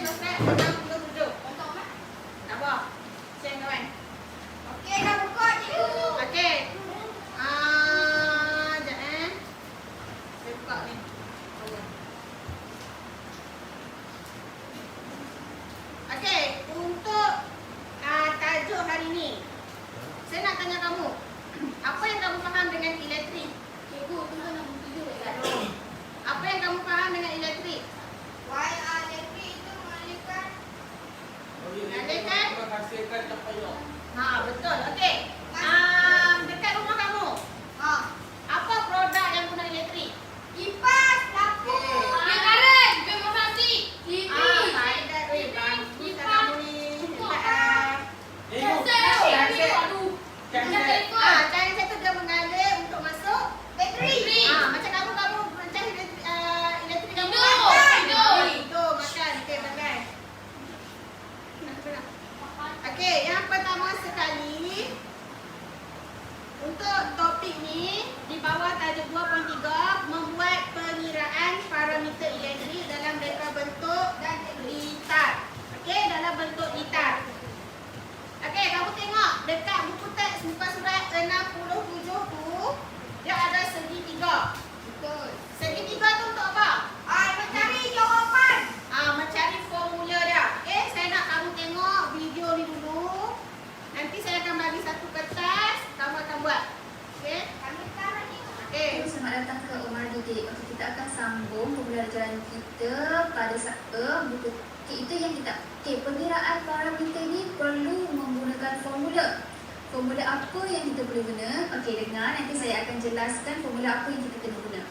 konsep 67. Tak apa. Share kawan. Okey, dah buka cikgu. Okey. Sekejap Saya buka ni. Okey, untuk tajuk hari ni. Saya nak tanya kamu. Apa yang kamu faham dengan elektrik? Cikgu, tunggu nombor 7 dekat. Apa yang kamu faham dengan elektrik? Elektrik itu mengalihkan menghasilkan cahaya. Betul. Okey. Dekat rumah kamu. Apa produk yang guna elektrik? Kipas, lampu. Karen, demonstrasi. TV. Faedah bagus kamu ni. Cara satu dia mengalir untuk masuk bateri. Macam kamu mencari elektrik kamu. Tidur, makan. Okey, makan. Okey, yang pertama sekali untuk topik ni di bawah tajuk 2.3 membuat pengiraan parameter elektrik dalam reka bentuk dan litar. Okey, dalam bentuk litar. Okey, kamu tengok dekat buku teks muka surat 67 tu dia ada segitiga. Betul. Segitiga tu untuk apa? Mencari jawapan. Mencari formula dia. Okey, saya nak kamu tengok video ni dulu. Nanti saya akan bagi satu kertas, kamu akan buat. Okey? Kami sekarang ni. Okey. Selamat datang ke Omar Didik. Okey, kita akan sambung pembelajaran kita pada buku itu yang kita. Okey, pengiraan parameter ni perlu menggunakan formula. Formula apa yang kita boleh guna? Okey, dengar nanti saya akan jelaskan formula apa yang kita kena guna.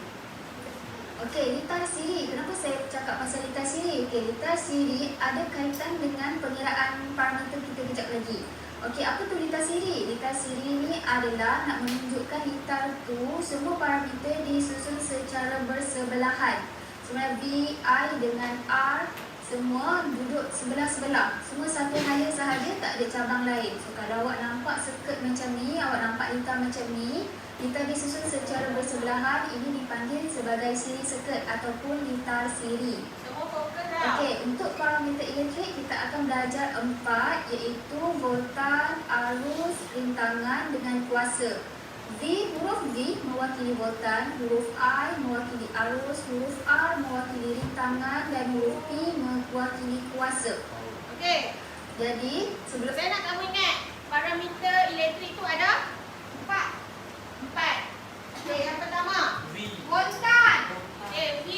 Okey, litar siri. Kenapa saya cakap pasal litar siri? Okey, litar siri ada kaitan dengan pengiraan parameter kita kejap lagi. Okey, apa tu litar siri? Litar siri ni adalah nak menunjukkan litar tu semua parameter disusun secara bersebelahan. Sebenarnya V, I dengan R semua duduk sebelah-sebelah. Semua satu haya sahaja, tak ada cabang lain. So, kalau awak nampak seket macam ni, awak nampak litar macam ni, litar disusun secara bersebelahan, ini dipanggil sebagai siri seket ataupun litar siri. Semua fokus dah. Okey, untuk parameter elektrik kita akan belajar 4 iaitu voltan, arus, rintangan dengan kuasa. Huruf V mewakili voltan, huruf I mewakili arus, huruf R mewakili rintangan dan huruf P mewakili kuasa. Okey. Jadi, sebelum Saya nak kamu ingat parameter elektrik tu ada 4. Okey, yang pertama voltan. Okey, V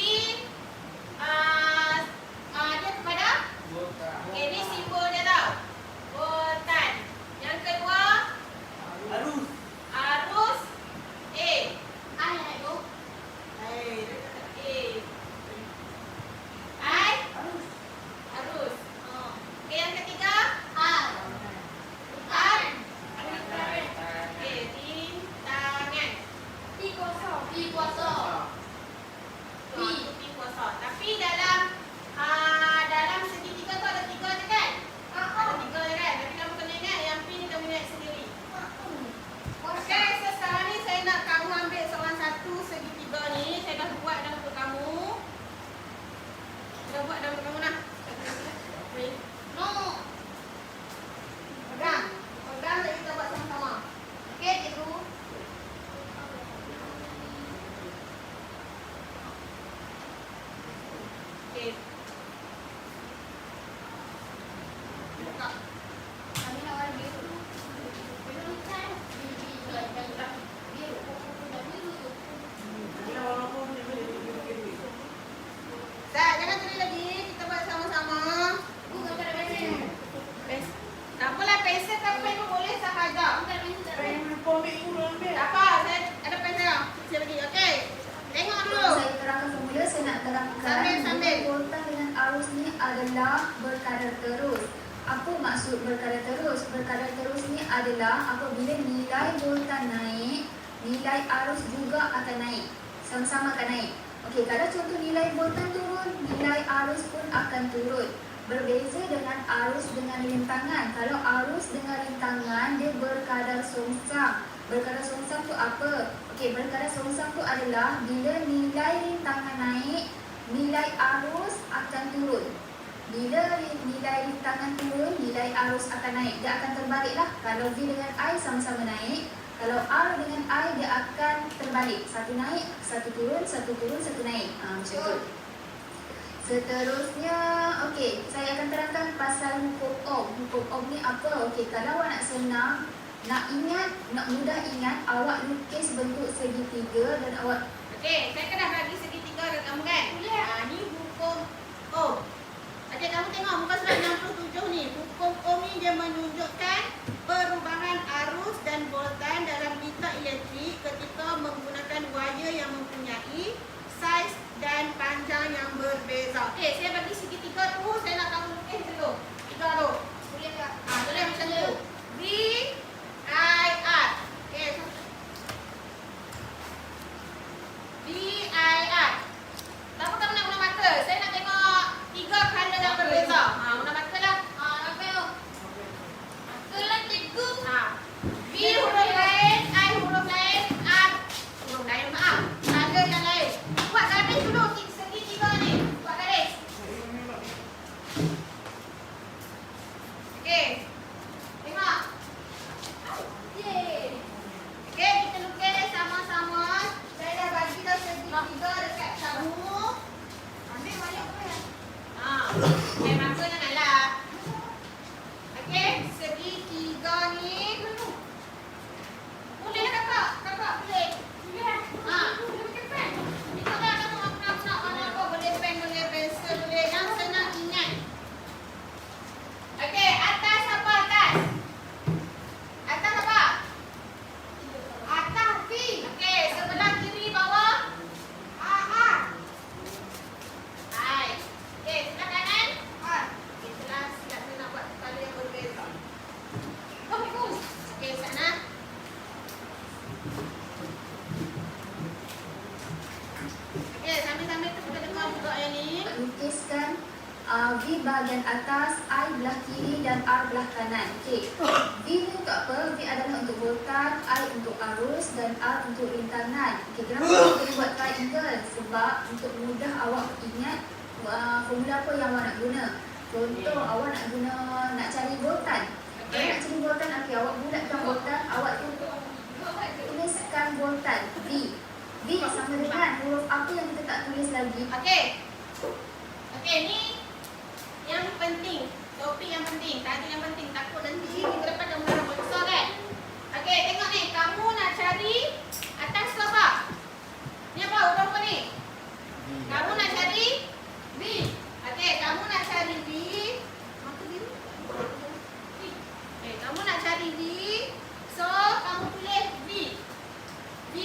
dia kepada okey, ni simbol dia tau. Voltan. Yang kedua arus. Arus. Okey, yang ketiga rintangan. Pi kuasa. Tapi dalam segitiga tu ada 3 je kan? Ada 3 je kan? Tapi kamu kena ingat yang P ni kamu ingat sendiri. Okey, so sekarang ni saya nak kamu ambil soalan satu segitiga ni. Saya dah buat dah untuk kamu. Nah. No. Pegang. Jadi kita buat sama-sama. Okey, cikgu. Okey. Buka. Kami nak warna biru. Biru kan? Jangan tulis lagi. Kita buat sama-sama. Tak apalah, pensel tak pen pun boleh sahaja. Tak apa, saya ada pensel. Saya bagi. Okey. Tengok dulu. saya terangkan formula, saya nak terangkan Sambil. voltan dengan arus ni adalah berkadar terus. Apa maksud berkadar terus? Berkadar terus ni adalah apabila nilai voltan naik, nilai arus juga akan naik. Sama-sama akan naik. Okey, kalau contoh nilai voltan turun, nilai arus pun akan turun. Berbeza dengan arus dengan rintangan. Kalau arus dengan rintangan, dia berkadar songsang. Berkadar songsang tu apa? Okey, berkadar songsang tu adalah bila nilai rintangan naik, nilai arus akan turun. Bila nilai rintangan turun, nilai arus akan naik. Dia akan terbaliklah. Kalau V dengan I sama-sama naik, kalau R dengan I dia akan terbalik. Satu naik, satu turun, satu turun, satu naik. Macam tu. Seterusnya, okey, saya akan terangkan pasal hukum Ohm. Hukum Ohm ni apa? Okey, kalau awak nak senang, nak mudah ingat, awak lukis bentuk segitiga dan awak. Okey, saya kan dah bagi segitiga dekat kamu kan? Ni hukum Ohm. Okey, kamu tengok muka surat 67 ni. Hukum Ohm ni dia menunjukkan perubahan arus dan voltan dalam meter elektrik ketika menggunakan wire yang mempunyai saiz dan panjang yang berbeza. Okey, saya bagi segitiga tu, saya nak kamu lukis dulu. Tiga tu. Boleh tak? Boleh macam tu. V I R. Okey. V I R. Kenapa kamu nak guna marker? Saya nak tengok tiga color yang berbeza. Guna marker lah. Apa tu? Itulah cikgu. V huruf lain, I huruf lain, R huruf lain, maaf. Color yang lain. Buat garis dulu segitiga ni. Buat garis. Okey. Tengok. Yeay. Okey, kita lukis sama-sama. Saya dah bagi dah segitiga dekat kamu. Ambil banyak apa ya? Okey, marker janganlah. Okey, segitiga ni. Boleh lah kakak. Kakak boleh. Boleh pakai pen. Itu kan kamu nak warna apa? Boleh pen, boleh pensel, boleh. Yang senang ingat. Okey, atas apa atas? Atas apa? Atas V. Okey, sebelah kiri bawah. R. I. Okey, sebelah kanan. R. Okey, jelas. Silap saya nak buat color yang berbeza. Oh my god. Okey, sana. Okey, sambil-sambil kita dengar juga yang ni. Lukiskan V bahagian atas, I belah kiri dan R belah kanan. Okey. V ni untuk apa? V adalah untuk voltan, I untuk arus dan R untuk rintangan. Okey, kenapa kita kena buat triangle? Sebab untuk mudah awak ingat formula apa yang awak nak guna. Contoh, awak nak cari voltan. Kalau nak cari voltan, okey, awak bulatkan voltan, awak tuliskan voltan V. V sama dengan huruf apa yang kita tak tulis lagi. Okey. Okey, ni yang penting. Topik yang penting. Tajuk yang penting. Takut nanti minggu depan kamu dah besar kan? Okey, tengok ni. Kamu nak cari atas tu apa? Ni apa? Huruf apa ni? Kamu nak cari V. Okey, kamu nak cari V. Maka V. Okey, kamu nak cari V. So, kamu tulis V. V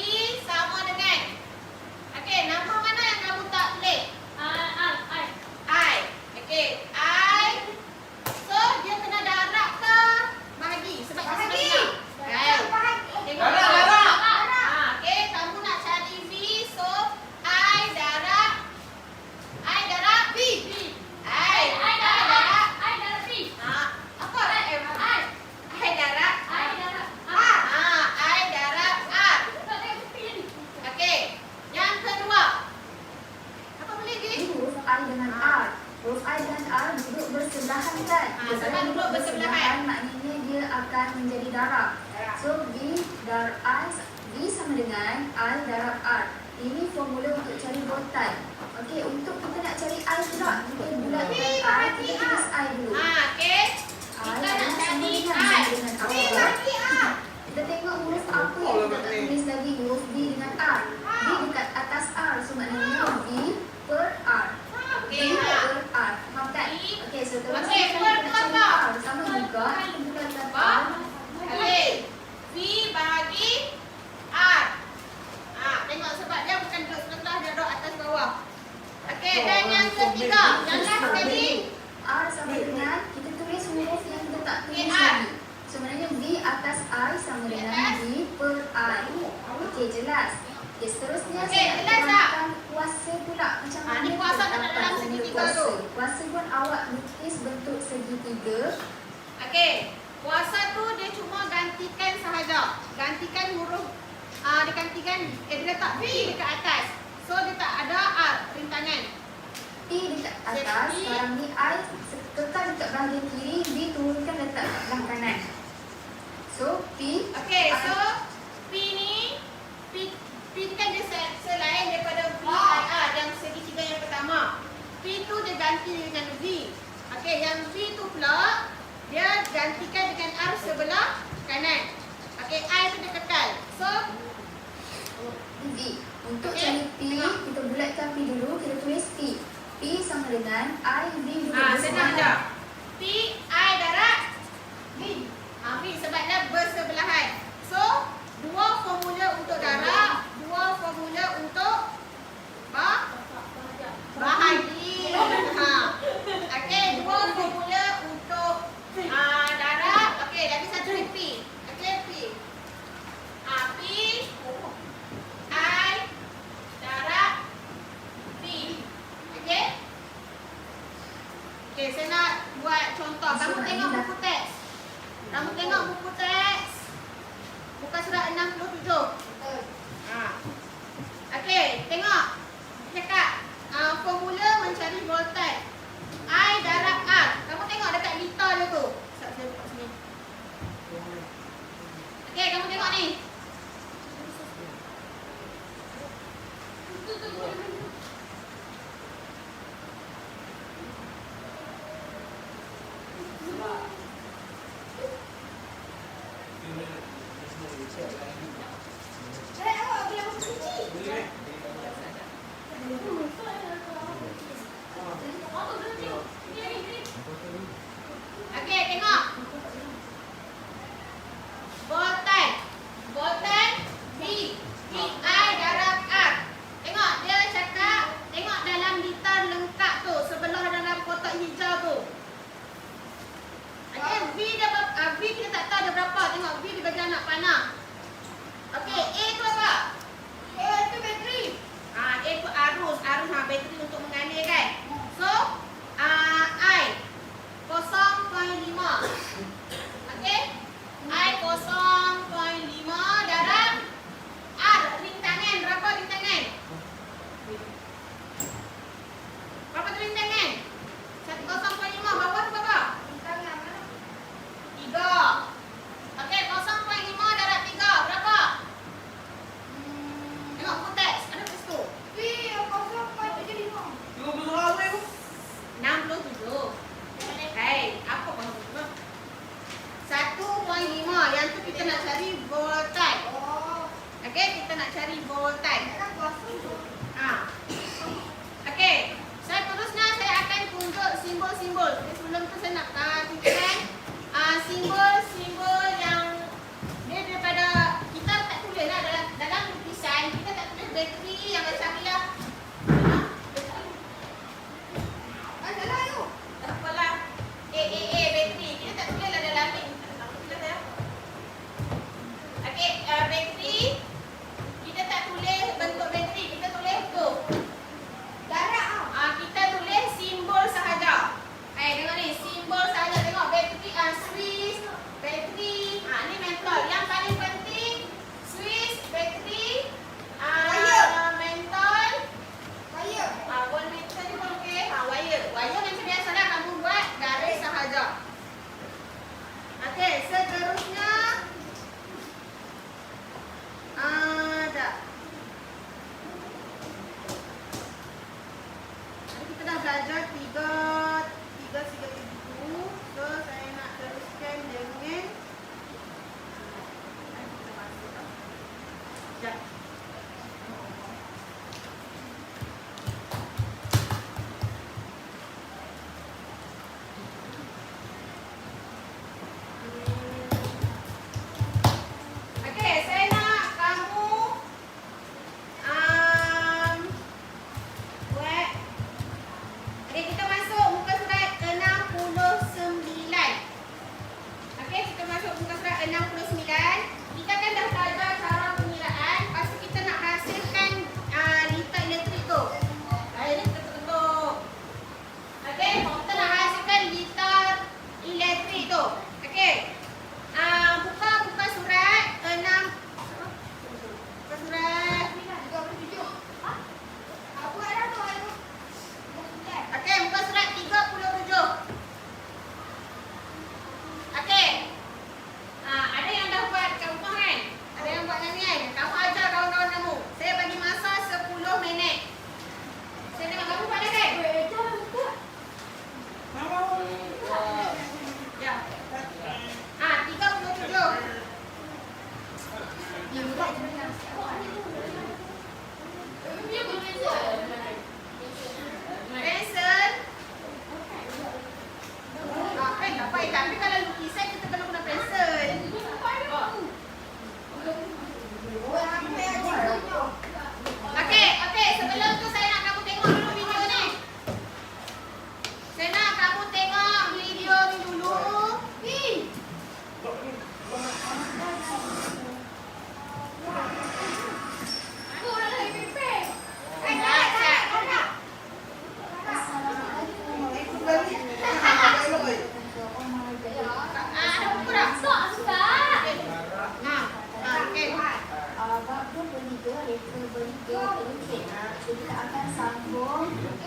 sama dengan. Okey, nama mana yang kamu tak tulis? I. Okey, I. So, dia kena darab ke bahagi? Sebab kita Bahagi. kan? Tengok. Darab. Okey, kamu nak cari V. So, I darab V. I darab. Apa? I darab. I darab R. Okey. Yang kedua. Apa boleh Ini Ji? huruf I dengan R. Huruf I dan R duduk bersebelahan kan? sebab duduk bersebelahan. Maknanya dia akan menjadi darab. So V sama dengan I darab R. Ini formula untuk cari voltan. Okey, untuk kita nak cari I pula, kita bulatkan I, kita tulis I dulu. Okey. I Kita nak sama cari dengan I. dengan apa? Kita tengok huruf apa yang kita tak tulis lagi, huruf V dengan R. V dekat atas R, so maknanya V per R. V Okey. per R. Faham tak? Okey, seterusnya Okey, kita per nak tu cari apa? R. Sama juga, kita bulatkan Apa? R. Okey. V bahagi R. Tengok sebab dia bukan duduk sebelah, dia duduk atas bawah. Okey, dan yang ketiga, yang last sekali. R sama dengan, kita tulis huruf yang kita tak tulis Okey, R. lagi. Sebenarnya V atas I sama dengan V per I. Okey, jelas. Okey, seterusnya Okey, saya nak jelas tak? terangkan kuasa pula. Macam mana ni kuasa kita tak ada dapat dalam formula segitiga kuasa. tu. Kuasa pun awak lukis bentuk segitiga. Okey, kuasa tu dia cuma gantikan sahaja. Gantikan huruf dia gantikan dia letak V dekat atas. So dia tak ada R rintangan. P dekat atas. Jadi, Sekarang ni I tetap dekat bahagian kiri, B turunkan letak kat belah kanan. So, P okey, so P ni P kan dia selain daripada V, I, R yang segitiga yang pertama. P tu dia ganti dengan V. Okey, yang V tu pula dia gantikan dengan R sebelah kanan. Okey, I tu dia kekal. So, V. Untuk Okey, cari P, tengok. kita bulatkan P dulu, kita tulis P. P sama dengan I, V juga senang je. P, I darab V. V sebabnya bersebelahan. So, dua formula untuk darab, dua formula untuk bahagi. Okey, dua formula untuk darab. Okey, lagi satu ni P. Okey, P. P, I darab V. Okey? Okey, saya nak buat contoh. Kamu tengok buku teks. Kamu tengok buku teks. Buka surat 67. Okey, tengok. Cakap formula mencari voltage. I darab R. Kamu tengok dekat liter dia tu. Saya buka sini. Okey, kamu tengok ni. Okey, tengok. Voltage. Voltage V. V I darab R. Tengok, dia cakap, tengok dalam liter lengkap tu, sebelah dalam kotak hijau tu. Okey, V dia V kita tak tahu dia berapa. Tengok, V dia bagi anak panah. Okey, A tu apa? A tu bateri. A tu arus. Bateri untuk mengalir kan. So, I 0.5. Okey? I 0.5 darab R. Rintangan. Berapa rintangan? Berapa tu rintangan? 1.5. Bawah tu berapa? 3. Okey, 0.5 darab 3. Berapa? Tengok buku teks. Ada tulis tu. 67. Hei, apa pun 1.5. Yang tu kita nak cari voltage. Okey, kita nak cari voltage. Okey. Saya terusnya saya akan tunjuk simbol-simbol. Jadi sebelum tu saya nak tunjukkan simbol-simbol yang dia daripada kita tak tulis lah dalam lukisan. Kita tak tulis bateri yang macam ni lah. Tak apalah. bateri. Kita tak tulis lah dalam ni. Okey, bateri. Kita tak tulis bentuk bateri. Kita tulis tu. Kita tulis simbol sahaja. Tengok ni, simbol sahaja. Tengok bateri, switch, bateri. Ni mental. Yang paling penting, switch, bateri, mental. Voltmeter ni pun okey. Wire. Wire macam biasalah kamu buat garis sahaja. Okey, seterusnya dah. Kita dah belajar tiga itu. So saya nak teruskan dengan kita masuk. Sekejap. Okey, saya nak kamu buat. Okey, kita masuk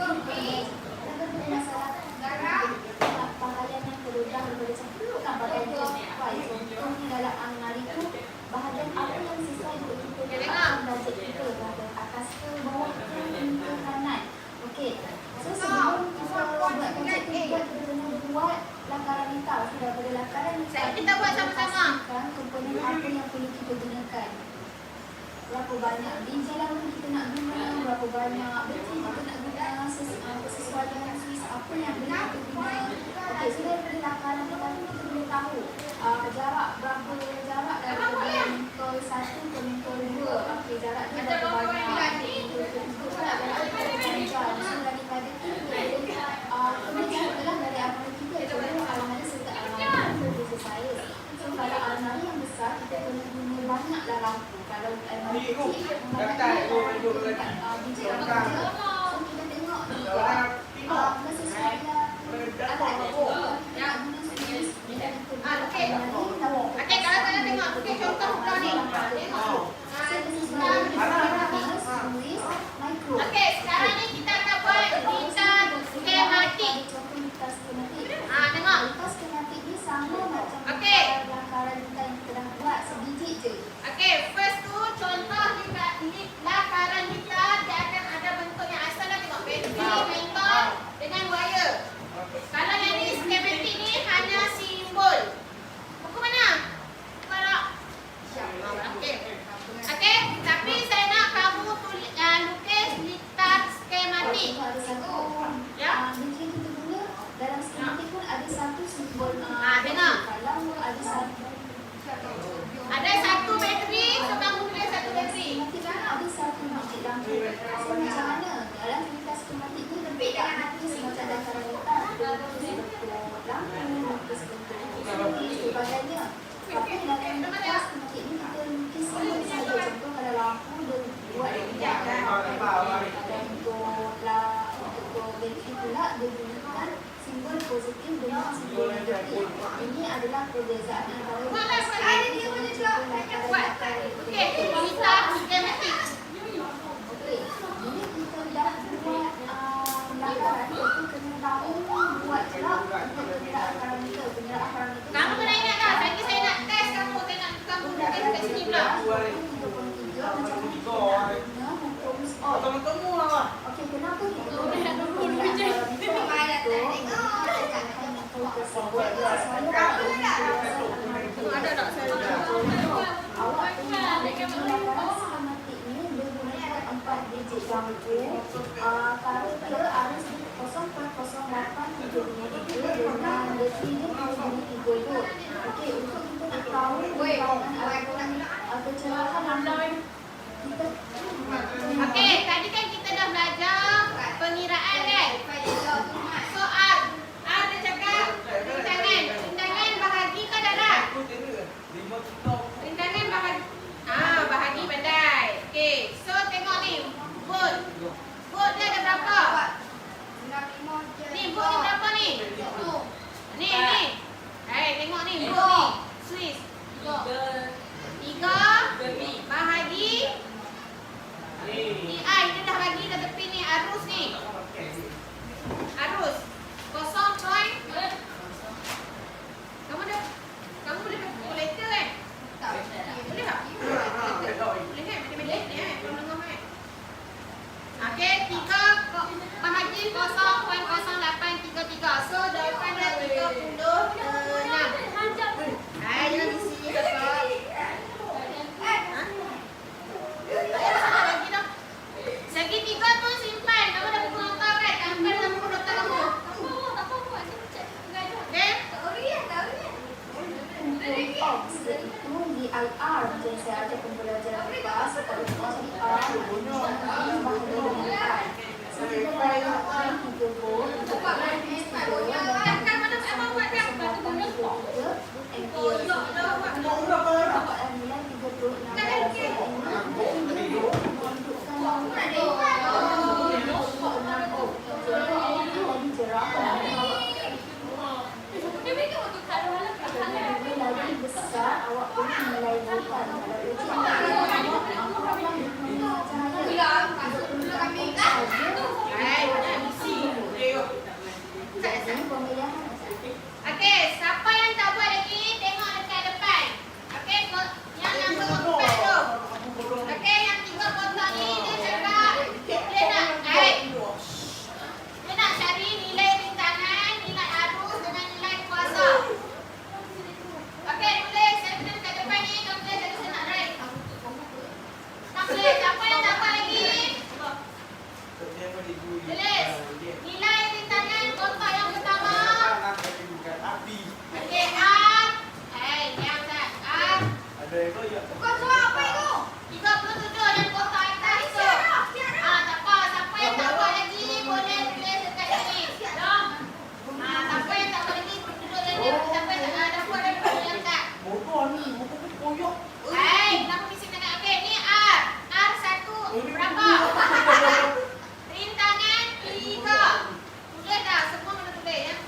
masalah pakaian yang terletak daripada bukan pakaian tu sesuai. Contohnya dalam almari tu bahagian apa yang sesuai untuk kita letakkan bajet kita, bahagian atas ke bawah ke kanan. Okey. So sebelum kita buat bajet tu kita kena buat lakaran hitam. Daripada lakaran hitam Kita buat sama-sama. komponen apa yang perlu kita gunakan. Berapa banyak biji lalu kita nak guna, berapa banyak biji kita nak guna, sesuai dengan Swiss apa yang boleh kita guna. Okey, so daripada lakaran tadi kita boleh tahu jarak berapa jarak daripada mentol 1 ke mentol 2. Okey, jarak dia berapa banyak. Itu jarak panjang. So daripada tu kena carilah dari almari kita. Contoh almari serta almari berbeza saiz. So kalau almari yang besar kita kena guna banyaklah lampu. Kalau almari kecil biji apa saja. So kita tengok kesesuaian alat nak guna Swiss. Okey. Okey, kalau kalian tengok, okey contoh kau ni. Tengok. Okey, sekarang ni kita akan buat litar skematik. Tengok. Litar skematik ni sama macam Okey. lakaran litar yang kita dah buat sebiji je. Okey, first tu contoh lakaran litar dia akan ada bentuk yang asal dah tengok. Bateri, mentol dengan wire. Kalau yang ni skematik ni hanya simbol. Buku mana? Kalau okey. Okey, tapi saya nak kamu lukis litar skematik. Ada satu Ya. biji yang kita guna dalam skematik pun ada satu simbol. Tengok. Kalau ada satu Ada satu bateri, so kamu tulis satu bateri. skematik kan ada satu biji lampu. So macam mana dalam litar skematik ni lebih tak lukis macam lakaran litar, lukis bentuk lampu, lukis bentuk sebagainya. Tapi dalam litar skematik ni kita lukis simbol saja. Contoh kalau lampu dia buat dalam untuk bateri pula dia gunakan simbol positif dengan simbol negatif. Ini adalah perbezaan antara Okey, litar skematik. Okey, bila kita dah buat lakaran itu kena tahu buat pula untuk penyeraan parameter. Penyeraan parameter Kamu kena ingat tak? Tadi saya nak test kamu tengok kamu lukis kat sini pula. 3.3 macam ni kita nak guna hukum Ohm. Okey, kenapa kita guna parameter itu? Ada tak saya? Awak punya lakaran skematik ni dia gunakan 4 digit lampu. Parameter arus 0.0833 dengan detik dia 3 volt. Okey, untuk kita tahu kecerahan lampu kita. Okey, tadi kan kita dah belajar pengiraan kan? Soal ada cakap rintangan bahagi kau dah dah? Rintangan bahagi bahagi bandai. Okey, so tengok ni volt. Volt dia ada berapa? Ni volt ni berapa ni? Ni. Tengok ni volt ni. Swiss. 3 bahagi ni dia dah bagi dah tepi ni arus ni. Arus 0. Kamu boleh pakai kalkulator kan? Boleh tak? Boleh kan? Matematik ni kalau dengar kan? Okey, 3 bahagi 0.0833. So daripada 36. Jangan di sini kakak. Segi 3 tu simpan. Kamu dah buku nota kan? Simpan dalam buku nota kamu. Okey? Itu di IR macam saya ajar pembelajaran lepas pada fungsi R ini bahagi dengan I. So kita bayangkan 3 volt untuk minus 3 dan lagi besar awak boleh nilai voltan. Kalau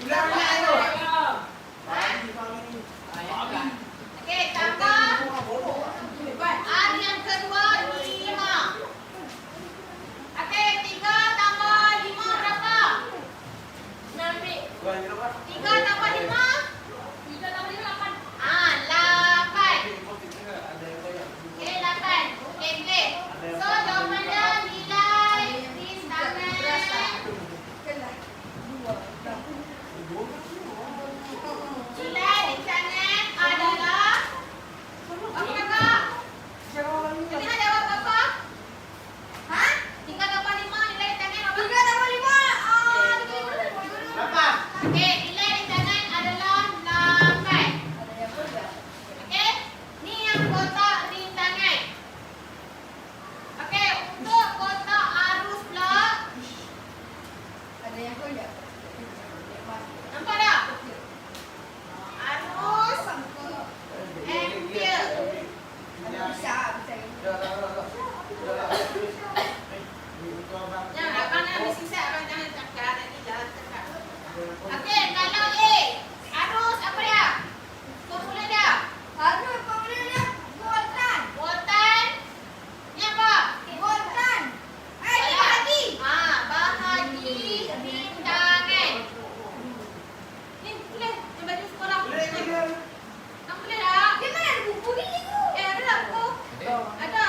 Okey, tambah. R yang kedua 5. Okey, 3 tambah 5 berapa? 3 tambah 5? 8. Okey, 8. Okey. So, jawapannya nilai rintangan. Nilai rintangan adalah apa kakak? Jadi nak jawab apa? Ha? 3 tambah 5 nilai rintangan apa? 3 tambah 5. Okey, nilai rintangan adalah 8. Okey? Ni yang kotak rintangan. Okey, untuk kotak arus pula. Nampak tak? Arus ampere. Jangan abang nak habis sisa, abang jangan cakap nanti jalan cakap. Okey, kalau A, arus apa dia? Formula dia? Voltan. Ni apa? Bahagi rintangan. Ni boleh baju sekolah. Kamu boleh tak? Ada tak buku? Ada.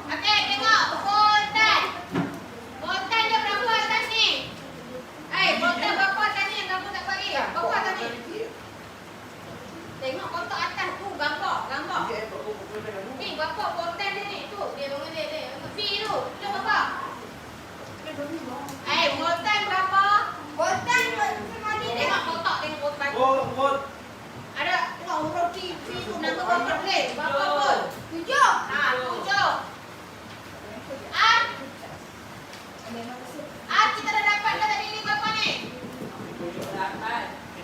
Okey, tengok voltan. Voltan dia berapa atas ni? Voltan berapa atas ni yang kamu tak bagi? Berapa atas ni? Tengok kotak atas tu gambar. Ni berapa voltan dia ni? Tu dia V tu. Tu berapa? Voltan berapa? Tengok kotak, tengok voltan. Ada tengok huruf V tu nama berapa boleh? Berapa volt? 7. 7. Kita dah dapat dah tadi ni berapa ni?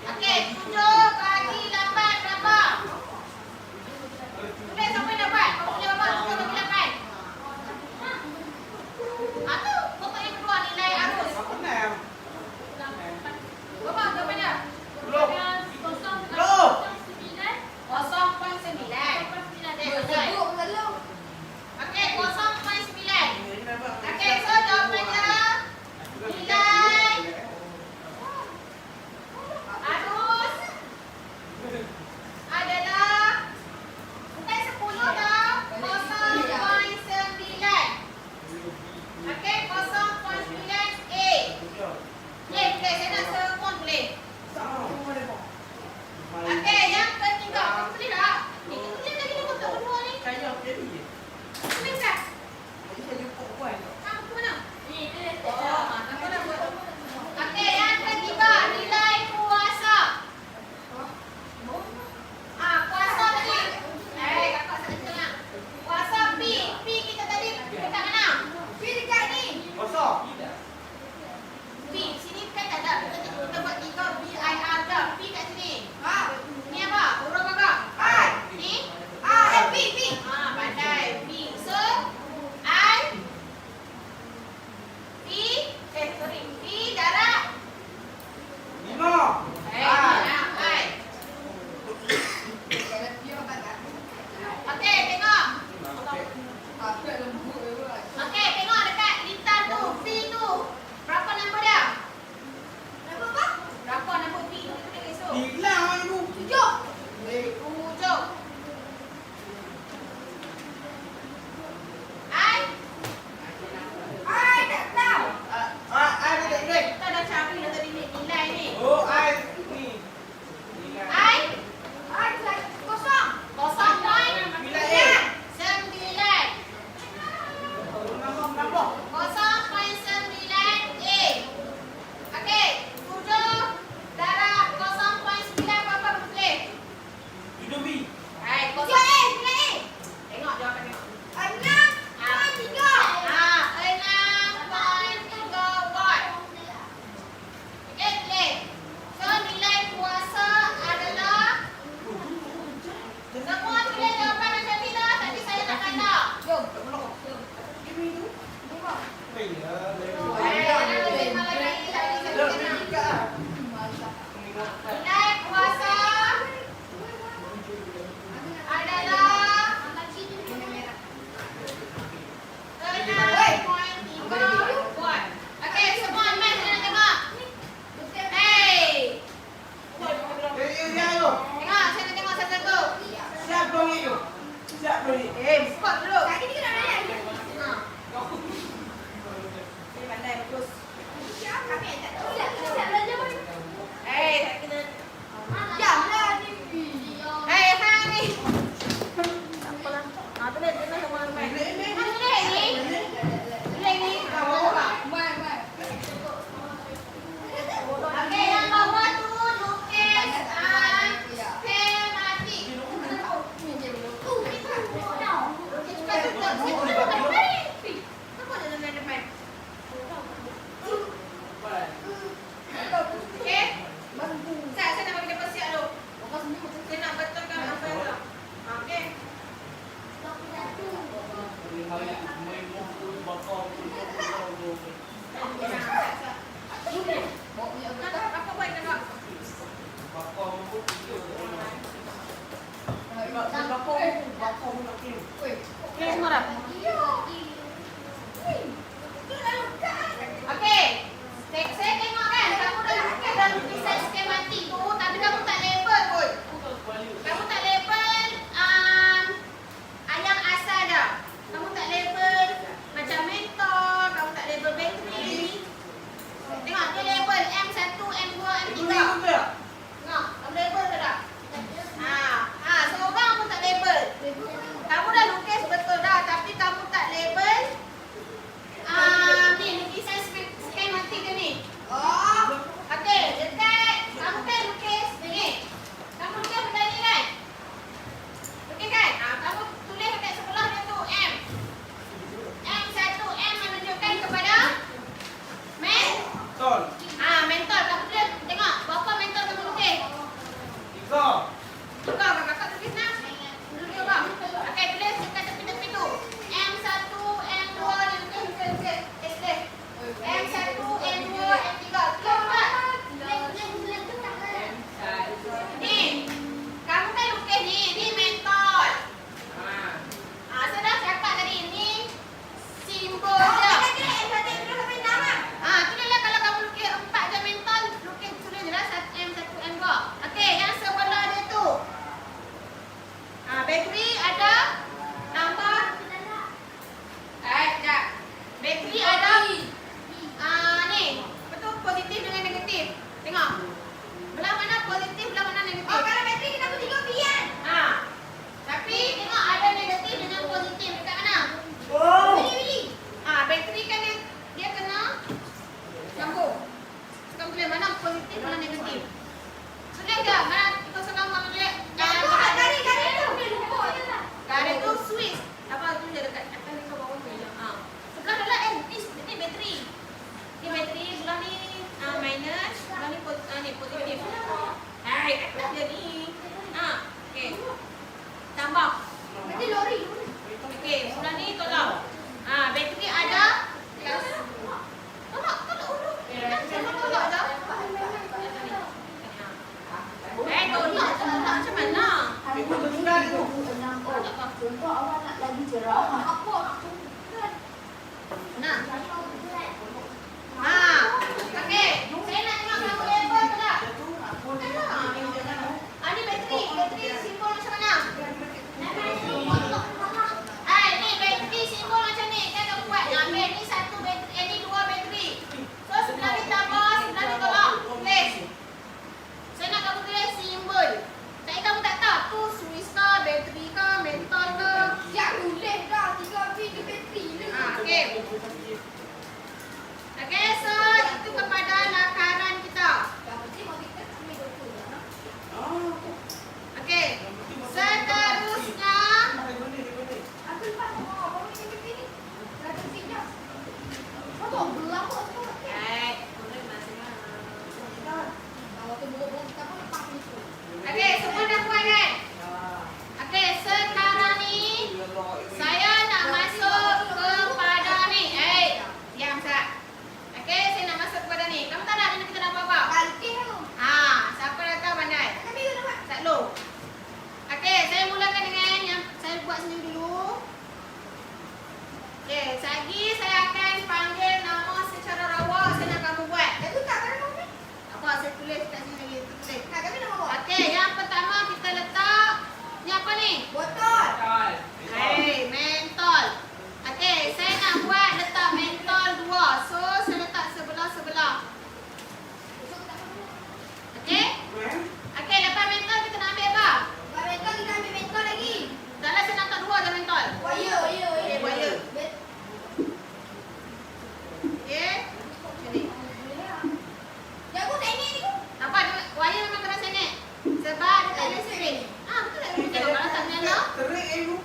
Okey, 7 bagi 8 berapa? Boleh sampai dapat? Kamu boleh berapa? 7 bagi 8. Tu kotak yang kedua nilai arus. Berapa jawapannya? 0.9. Okey, 0.9. Okey, so jawapannya nilai arus Oh, okey, dekat kamu kan lukis ni. Kamu lukis benda ni kan? Okey kan? Kamu tulis dekat sebelah dia tu M. M1 M menunjukkan kepada Tol. mentol. Kamu tulis tengok berapa mentol kamu lukis. 3. Tukar kakak tulis nak. Dulu dia bang. Okey, tulis dekat tepi-tepi tu. M1, M2 ni lukis. M1, M2, M3. Tulis tak? Ni. Kamu kan lukis ni. Ni mentol. Saya dah cakap tadi ni simbol je. Tulislah kalau kamu lukis 4 je mentol, lukis tulis je lah M1, M2. Okey, yang sebelah dia tu. Bateri ada tambah. Sekejap. Bateri ada ni. Betul positif dengan negatif. Tengok. Belah mana positif, belah mana negatif. Oh, kalau bateri kita pun 3 pian. Tapi tengok ada negatif dengan positif dekat mana? Pilih. Bateri kan dia kena sambung. Sekarang tulis mana positif, mana negatif. Tulis je. Mana kita sekarang kamu tulis. Garis tu switch. Apa tu dia dekat atas ni ke bawah tu. Sebelah adalah ni bateri. Ni bateri, sebelah ni minus, sebelah ni positif. Atas dia ni. Okey. Tambah. Berarti lori. Okey, sebelah ni tolak. Bateri ada. Tolak dulu. Jangan tolak dah. Tolak macam mana? Contoh awak nak lagi cerah. Nah. Okey. Saya nak tengok kamu level tu tak? Ni bateri simbol macam mana? Ni bateri simbol macam ni. Kan kamu buat. Ambil ni satu bateri, ni dua bateri. So sebelah ni tambah, sebelah ni tolak. Tulis. Saya nak kamu tulis simbol. Saya kamu tak tahu tu switch ke, bateri ke, mentol ke. Siap tulis dah 3 pin bateri ni. Okey. Okey, so itu kepada lakaran kita. Okey. Seterusnya Aku lupa semua. Baru ni bateri ni. Dah ada sinya. Apa belah kok semua? Kalau tu buruk-buruk kita pun lepas ni tu. Okey, semua dah buat kan? Okey, sekarang ni saya nak masuk kepada ni. Diam sat. Okey, saya nak masuk kepada ni. Kamu tak nak ni kita nak buat apa? Balik tu. Siapa dah tahu pandai? Tapi tu dapat. Tak lo. Okey, saya mulakan dengan yang saya buat sendiri dulu. Okey, lagi saya akan panggil nama secara rawak. Saya nak kamu buat. Itu tak kena nombor ni. Apa saya tulis kat sini lagi? Tulis. Kami nak bawa. Okey, yang pertama kita letak ni apa ni? Botol. Mentol. Okey, saya nak buat letak mentol 2. So, saya letak sebelah-sebelah. Okey? Okey, lepas mentol kita nak ambil apa? Mentol kita ambil mentol lagi. Dah lah saya nak letak 2 je mentol. Wire. Okey, wire. Okey. Sini. Jago tak ini ni. Tak apa, wire memang kena sini. Sebab dia tak ada spring. Betul tak? Kita kalau tak nyala. Terik ni.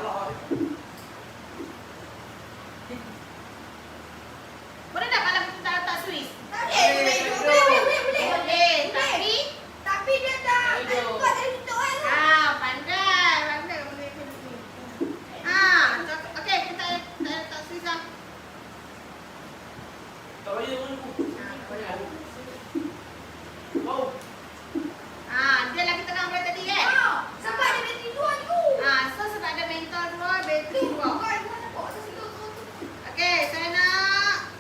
salah. Boleh tak kalau kita letak Swiss? Boleh. Boleh, tapi Tapi dia tak kuat dari tutup kan tu. pandai boleh ke ni. Okey, kita letak Swiss lah. Tak payah pun aku. Wow. Dia lagi tengah boleh tadi kan? Sebab dia bateri dua tu. So sebab ada mental 2, bateri 2. Bukan, gua nampak atas situ tu. Okey, saya nak.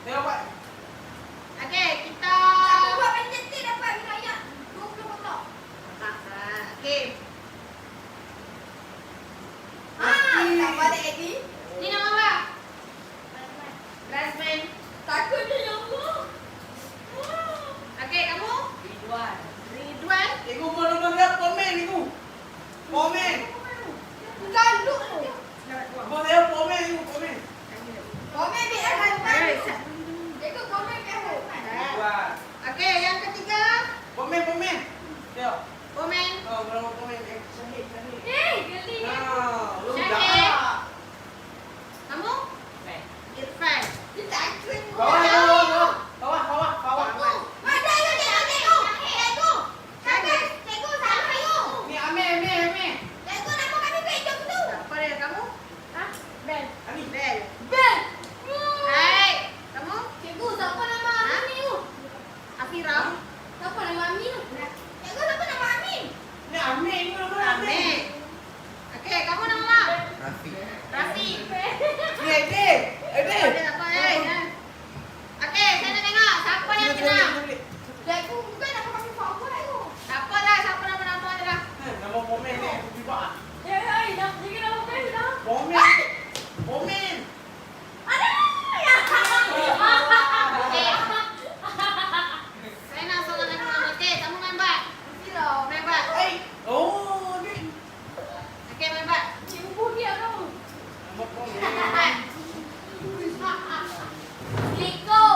Tengok buat. Okey, kita. Aku buat pencetik dapat wilayah 20 kotak. Okey. Tak balik lagi. Ni nama apa? Rasman. Takutnya ya Allah. Okey, kamu? Ridwan. Ibu mau nombor berapa? Komen ibu. Komen. Galuk tu. Mau saya komen ibu komen. Komen biar Rahman. Ikut komen biar Rahman. Buat. Okey, yang ketiga. Komen komen. Tengok. Komen. Oh, berapa komen? Syahid, Syahid. Geli. Lu Syahid. dah. Kamu? Irfan. Kita akun. Bawah. Mana you tengok. Cikgu. Cikgu sama you. Ni Amir. Cikgu nama kami betul tu. Apa dia kamu? Ben. Ani. Bel. Ben. Hai. Kamu? Cikgu siapa nama Amin you? Afira. Siapa nama Amin tu? Cikgu siapa nama Amin? Ni Amir ni nama Amir. Amin. Okey, kamu nama apa? Rafi. Rafi. Ni Aidil. Ada apa Okey, saya nak tengok siapa yang menang. Cikgu bukan nama kami favorit tu. Tak apalah, siapa nama-nama dia lah. Nama komen ni aku tiba. Jangan nama Ben dah. Komen. Ada. Okey. Saya nak soalan lagi nama. Okey, kamu main bat. Main bat. Oh, ni. Okey, main bat. Cikgu dia tu. Nama komen. Main bat. Liko.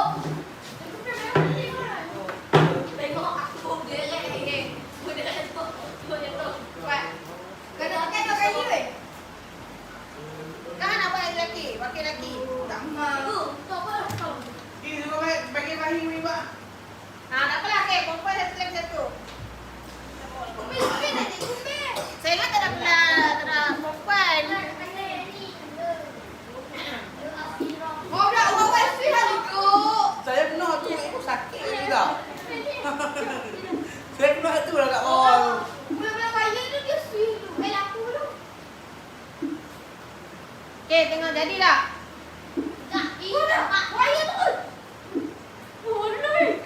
Tengok aku gerak ni. Budak tu. Buat. Kena kena kali weh. Kan apa yang lelaki? Wakil lelaki. Tak mau. Tu apa tu? Ini juga bagi rahim ni, Pak. Tak apalah. Okey, perempuan satu lagi satu. Kumpi nanti kumpi. Saya ingat tak ada perempuan. Mau nak buat wifi lah Liko. Saya pernah tu, ibu sakit juga. Saya pernah tu lah kat bawah. Mula-mula wayar tu dia sweet tu. Aku tu. Okey, tengok jadilah. Tak, iya. Wayar tu. Boleh.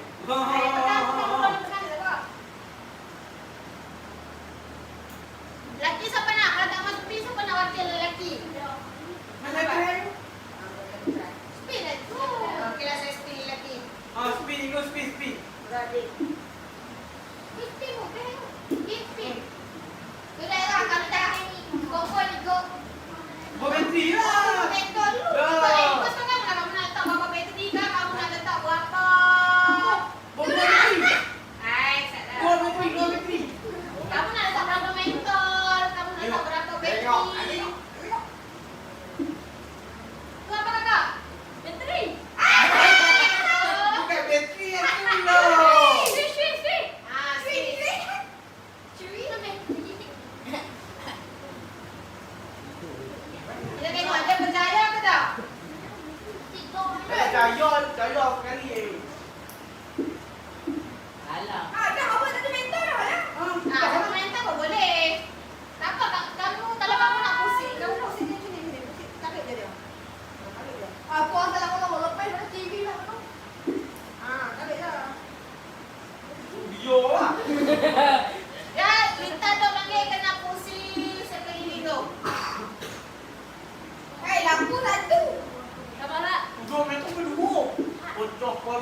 Lelaki siapa nak? Kalau tak masuk spin, siapa nak wakil lelaki? Mana rahim? Spin lah tu. Okeylah, saya spin lelaki. Spin, ikut spin. Beradik. Mesti bukan. Spin. Sudah lah kalau dah ni. Koko Liko. Berhenti lah. Betul dulu. Ikut setengah lah kamu nak letak berapa bateri kah? Kamu nak letak berapa? Berhenti. Hai, salah. Dua bateri. Kamu nak letak berapa mentol? Kamu nak letak berapa bateri? Tengok. Tu apa kakak? Bateri. Bukan bateri yang tu lah. Sweet. Sweet. Curi tu bateri. Kita tengok dia berjaya ke tak? Jaya sekali. Dah awak tak ada mentor dah lah. Kamu mental pun boleh. Tak apa, kamu kalau kamu nak pusing, kamu pusing dia sini. Tarik dia. Tarik dia. Aku asal aku nak lepas pada TV lah tu. Tarik dah. Dia lah. Ya, kita tu panggil kena pusing sekeliling tu. Lampu satu. Sabarlah. Dua meter berdua. Bocor kau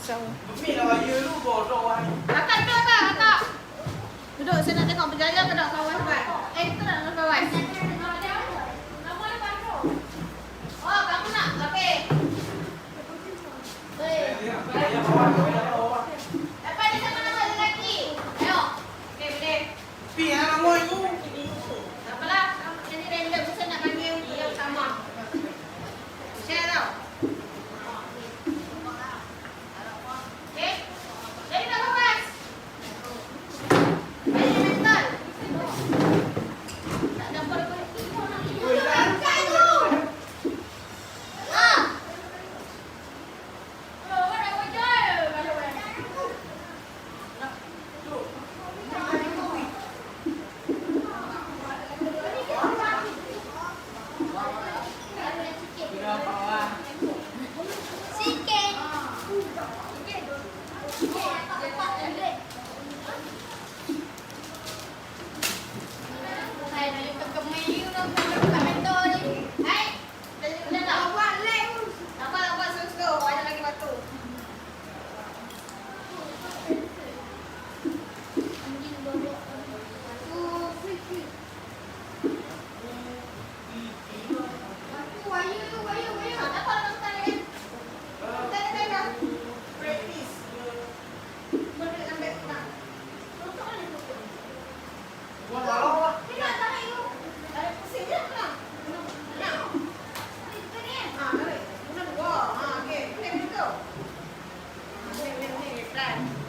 Risau. Bumi lah raya lu bodoh kan. Kakak duduk tak kakak? Duduk, saya nak tengok berjaya ke tak kawan kan? Kita nak dengan kawan. Oh, kamu nak? Okey. Raya bawah. Dapat dia sama nama lelaki. Ayo. Okey, boleh. Pi yang nama itu. Tak apalah. Jadi random saya nak panggil yang sama. Share tau. Okey. Jadi nak lepas. Ini mental. Tak dapat apa. Buat balong lah. Plan.